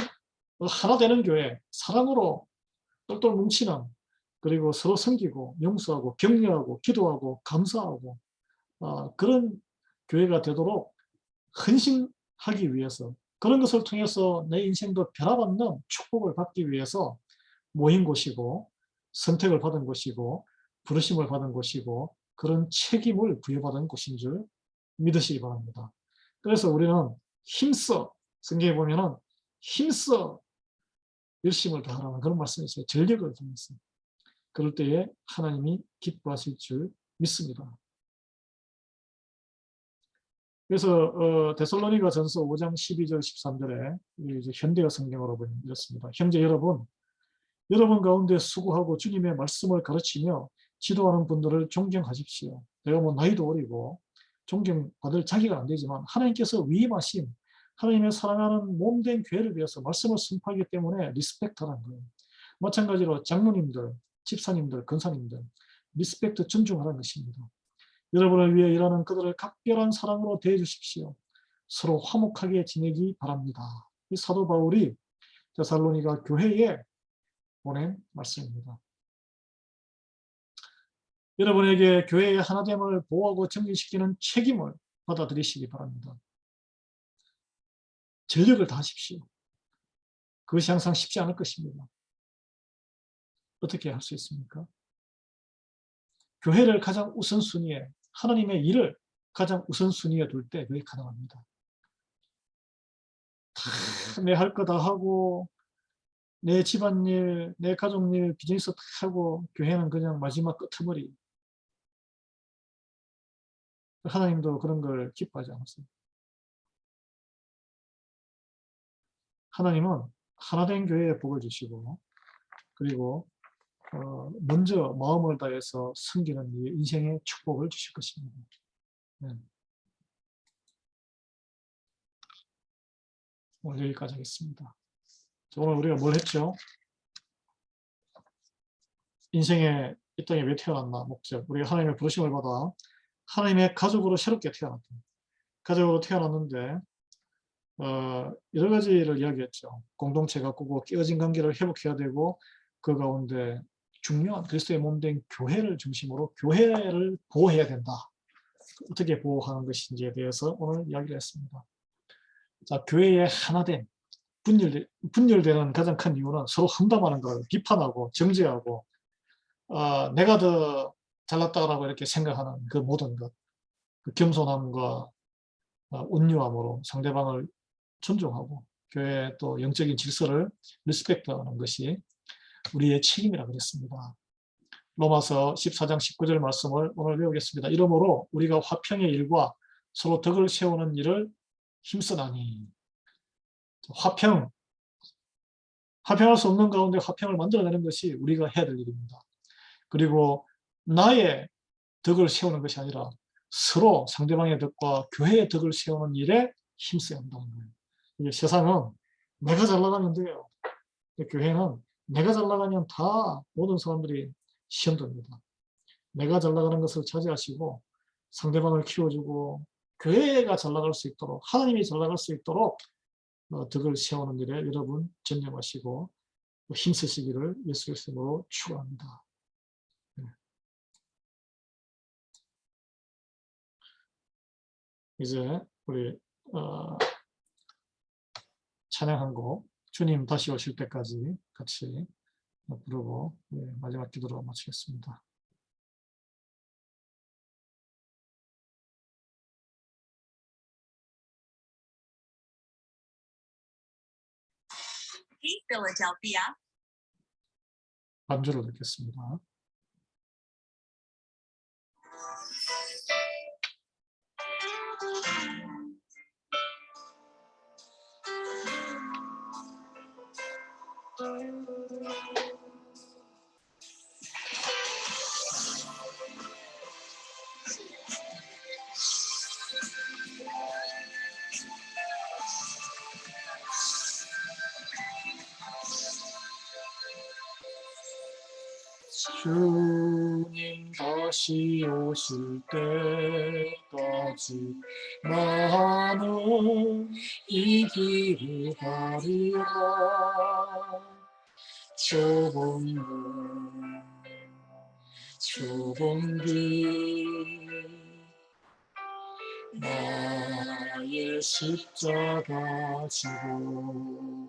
하나 되는 교회, 사랑으로 똘똘 뭉치는, 그리고 서로 섬기고 용서하고 격려하고 기도하고 감사하고 그런 교회가 되도록 헌신하기 위해서, 그런 것을 통해서 내 인생도 변화받는 축복을 받기 위해서 모인 곳이고 선택을 받은 곳이고 부르심을 받은 곳이고 그런 책임을 부여받은 곳인 줄 믿으시기 바랍니다. 그래서 우리는 힘써, 성경에 보면은 힘써 열심을 다하라는 그런 말씀이 있어요. 전력을 다해서. 그럴 때에 하나님이 기뻐하실 줄 믿습니다. 그래서 데살로니가 전서 5장 12절 13절에 이제 현대어 성경으로 보면 이렇습니다. 형제 여러분, 여러분 가운데 수고하고 주님의 말씀을 가르치며 지도하는 분들을 존경하십시오. 내가 뭐 나이도 어리고 존경받을 자기가 안 되지만 하나님께서 위임하신 하나님의 사랑하는 몸된 교회를 위해서 말씀을 선포하기 때문에 리스펙트하는 거예요. 마찬가지로 장로님들, 집사님들, 권사님들 리스펙트 존중하라는 것입니다. 여러분을 위해 일하는 그들을 각별한 사랑으로 대해 주십시오. 서로 화목하게 지내기 바랍니다. 이 사도 바울이 데살로니가 교회에 보낸 말씀입니다. 여러분에게 교회의 하나됨을 보호하고 정리시키는 책임을 받아들이시기 바랍니다. 전력을 다하십시오. 그것이 항상 쉽지 않을 것입니다. 어떻게 할 수 있습니까? 교회를 가장 우선순위에, 하나님의 일을 가장 우선순위에 둘 때 그게 가능합니다. 다 내 할 거 다 하고 내 집안일, 내 가족일, 비즈니스 다 하고 교회는 그냥 마지막 끄트머리. 하나님도 그런 걸 기뻐하지 않았어요. 하나님은 하나된 교회에 복을 주시고 그리고 먼저 마음을 다해서 섬기는 이 인생의 축복을 주실 것입니다. 네. 오늘 여기까지 하겠습니다. 오늘 우리가 뭘 했죠? 인생에 이 땅에 왜 태어났나, 목적. 우리가 하나님의 부르심을 받아 하나님의 가족으로 새롭게 태어났다. 가족으로 태어났는데 여러 가지를 이야기했죠. 공동체가 꾸고 깨어진 관계를 회복해야 되고 그 가운데 중요한 그리스도의 몸된 교회를 중심으로 교회를 보호해야 된다. 어떻게 보호하는 것인지에 대해서 오늘 이야기를 했습니다. 자, 교회의 하나됨, 분열되는 가장 큰 이유는 서로 험담하는 걸 비판하고 정죄하고 내가 더 잘났다라고 이렇게 생각하는 그 모든 것, 그 겸손함과 온유함으로 상대방을 존중하고 교회의 또 영적인 질서를 리스펙트하는 것이 우리의 책임이라 그랬습니다. 로마서 14장 19절 말씀을 오늘 배우겠습니다. 이러므로 우리가 화평의 일과 서로 덕을 세우는 일을 힘쓰나니. 화평할 수 없는 가운데 화평을 만들어내는 것이 우리가 해야 될 일입니다. 그리고 나의 덕을 세우는 것이 아니라 서로 상대방의 덕과 교회의 덕을 세우는 일에 힘써야 한다는 거예요. 이게 세상은 내가 잘 나가면 돼요. 교회는 내가 잘 나가면 다 모든 사람들이 시험됩니다. 내가 잘 나가는 것을 차지하시고 상대방을 키워주고 교회가 잘 나갈 수 있도록 하나님이 잘 나갈 수 있도록 덕을 세우는 일에 여러분 전념하시고 힘쓰시기를 예수 그리스도로 축원합니다. 네. 이제 우리 찬양 한 곡 주님 다시 오실 때까지 같이 부르고 마지막 기도로 마치겠습니다. 반주를 듣겠습니다. 주님 다시 오실 때까지 나는 이 길을 가리라. 좁은 길 나의 십자가 지고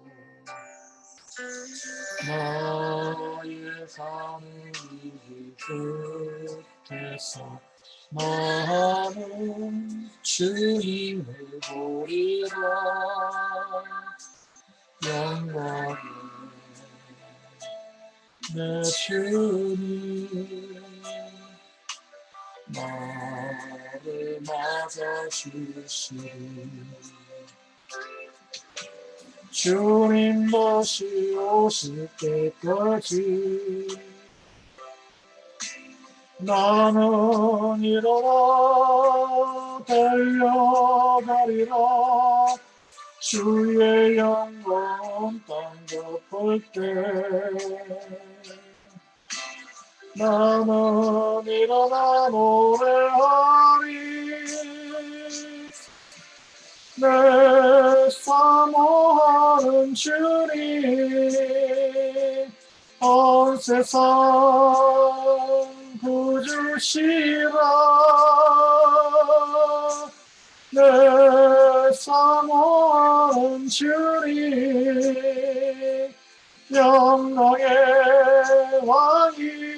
나의 사는 이 끝에서 나는 주님을 보리라. 영광의 내 주님 나를 맞아주시리. 주님 다시 오실 때까지 나는 일어나 달려가리라. 주의 영광 땅 덮을 때 나는 일어나 노래하리. 내 사모하는 주님 온 세상 구주시라. 내 사모하는 주님 영광의 왕이시라.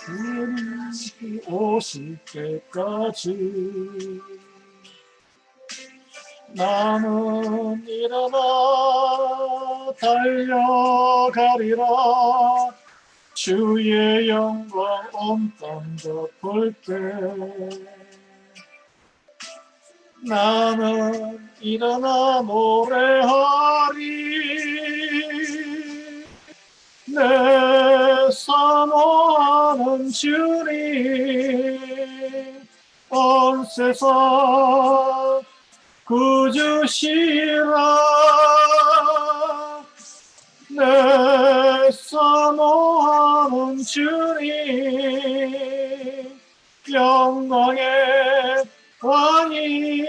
주님이 오실 때까지 나는 일어나 달려가리라. 주의 영광 온 땅 덮을 때 나는 일어나 노래하리. 내 사모하는 주님 온 세상 구주시라. 내 사모하는 주님 영광의 왕이시라.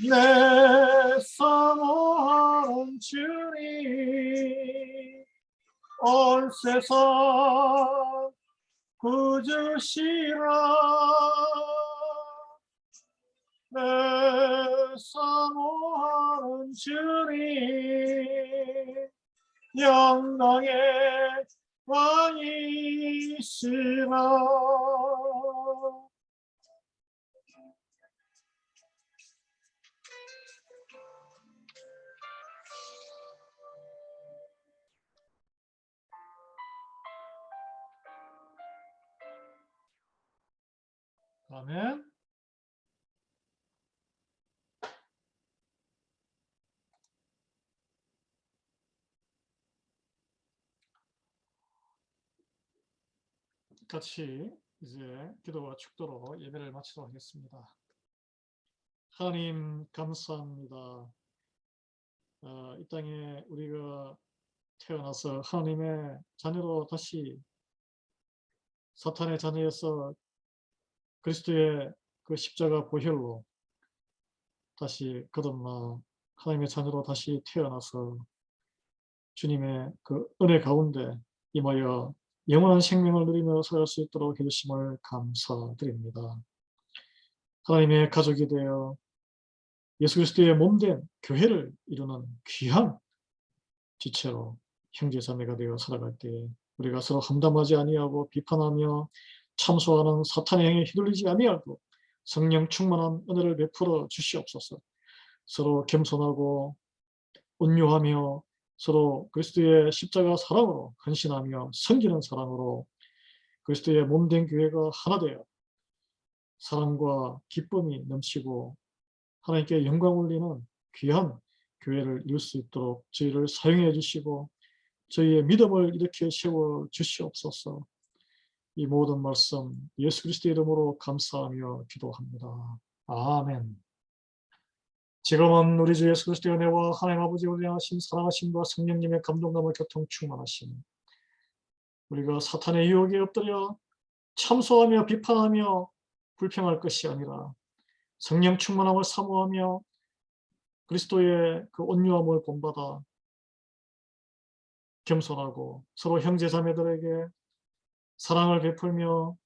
내 사모하는 주님 온 세상 구주시라. 내 사모하는 주님 영광의 왕이시라. 아멘. 같이 이제 기도와 축도로 예배를 마치도록 하겠습니다. 하나님 감사합니다. 이 땅에 우리가 태어나서 하나님의 자녀로 다시 사탄의 자녀에서 그리스도의 그 십자가 보혈로 다시 거듭나 하나님의 자녀로 다시 태어나서 주님의 그 은혜 가운데 임하여 영원한 생명을 누리며 살 수 있도록 해주심을 감사드립니다. 하나님의 가족이 되어 예수 그리스도의 몸된 교회를 이루는 귀한 지체로 형제자매가 되어 살아갈 때에 우리가 서로 험담하지 아니하고 비판하며 참소하는 사탄의 행위에 휘둘리지 아니하고 성령 충만한 은혜를 베풀어 주시옵소서. 서로 겸손하고 온유하며 서로 그리스도의 십자가 사랑으로 헌신하며 섬기는 사랑으로 그리스도의 몸된 교회가 하나 되어 사랑과 기쁨이 넘치고 하나님께 영광 올리는 귀한 교회를 이룰 수 있도록 저희를 사용해 주시고 저희의 믿음을 이렇게 세워 주시옵소서. 이 모든 말씀 예수 그리스도의 이름으로 감사하며 기도합니다. 아멘. 지금은 우리 주 예수 그리스도의 은혜와 하나님 아버지의 은혜하심 사랑하심과 성령님의 감동감을 교통 충만하심, 우리가 사탄의 유혹에 엎드려 참소하며 비판하며 불평할 것이 아니라 성령 충만함을 사모하며 그리스도의 그 온유함을 본받아 겸손하고 서로 형제 자매들에게 사랑을 베풀며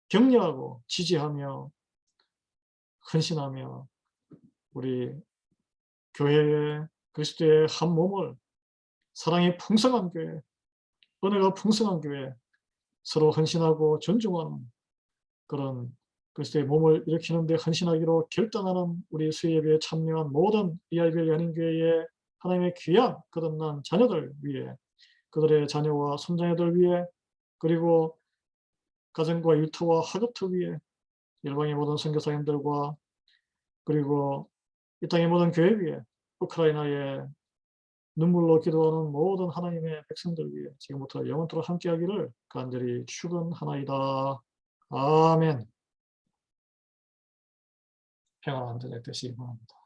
격려하고 지지하며 헌신하며 우리 교회의 그리스도의 한 몸을 사랑이 풍성한 교회, 은혜가 풍성한 교회, 서로 헌신하고 존중하는 그런 그리스도의 몸을 일으키는 데 헌신하기로 결단하는 우리 수예배에 참여한 모든 EIBL 연인교회의 하나님의 귀한 거듭난 자녀들 위해, 그들의 자녀와 손자녀들 위해, 그리고 가정과 일터와 학업터 위에, 일방의 모든 선교사님들과 그리고 이 땅의 모든 교회 위에, 우크라이나의 눈물로 기도하는 모든 하나님의 백성들 위해 지금부터 영원토록 함께하기를 간절히 축원하나이다. 아멘. 평안한 저녁 되시기 바랍니다.